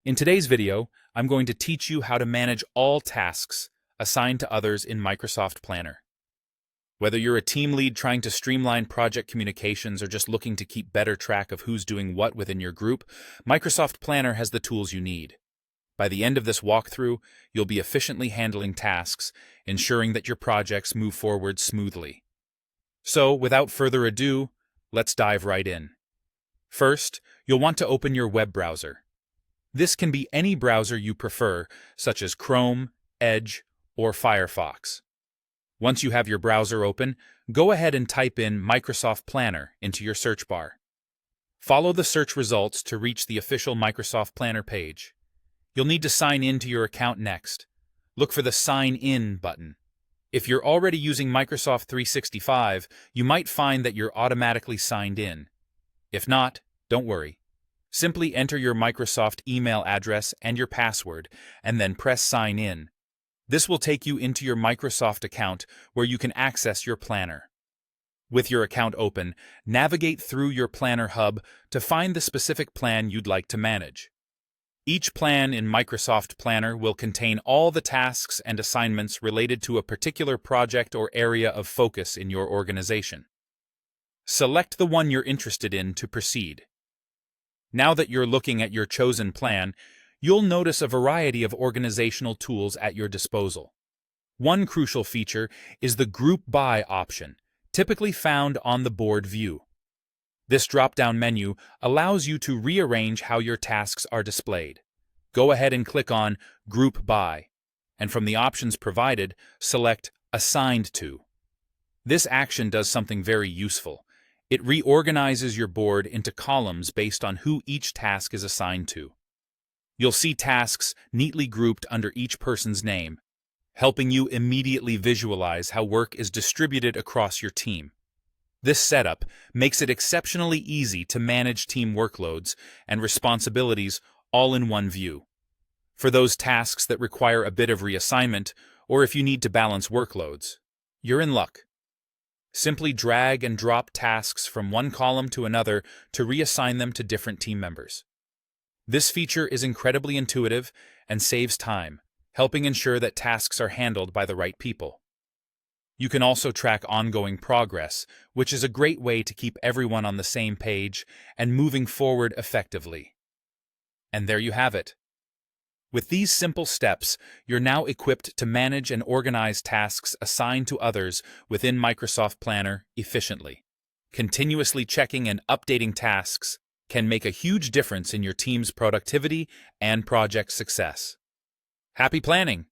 In today's video, I'm going to teach you how to manage all tasks assigned to others in Microsoft Planner. Whether you're a team lead trying to streamline project communications or just looking to keep better track of who's doing what within your group, Microsoft Planner has the tools you need. By the end of this walkthrough, you'll be efficiently handling tasks, ensuring that your projects move forward smoothly. So, without further ado, let's dive right in. First, you'll want to open your web browser. This can be any browser you prefer, such as Chrome, Edge, or Firefox. Once you have your browser open, go ahead and type in Microsoft Planner into your search bar. Follow the search results to reach the official Microsoft Planner page. You'll need to sign in to your account next. Look for the Sign In button. If you're already using Microsoft 365, you might find that you're automatically signed in. If not, don't worry. Simply enter your Microsoft email address and your password, and then press Sign In. This will take you into your Microsoft account where you can access your planner. With your account open, navigate through your Planner hub to find the specific plan you'd like to manage. Each plan in Microsoft Planner will contain all the tasks and assignments related to a particular project or area of focus in your organization. Select the one you're interested in to proceed. Now that you're looking at your chosen plan, you'll notice a variety of organizational tools at your disposal. One crucial feature is the Group By option, typically found on the board view. This drop-down menu allows you to rearrange how your tasks are displayed. Go ahead and click on Group By, and from the options provided, select Assigned To. This action does something very useful. It reorganizes your board into columns based on who each task is assigned to. You'll see tasks neatly grouped under each person's name, helping you immediately visualize how work is distributed across your team. This setup makes it exceptionally easy to manage team workloads and responsibilities all in one view. For those tasks that require a bit of reassignment, or if you need to balance workloads, you're in luck. Simply drag and drop tasks from one column to another to reassign them to different team members. This feature is incredibly intuitive and saves time, helping ensure that tasks are handled by the right people. You can also track ongoing progress, which is a great way to keep everyone on the same page and moving forward effectively. And there you have it. With these simple steps, you're now equipped to manage and organize tasks assigned to others within Microsoft Planner efficiently. Continuously checking and updating tasks can make a huge difference in your team's productivity and project success. Happy planning!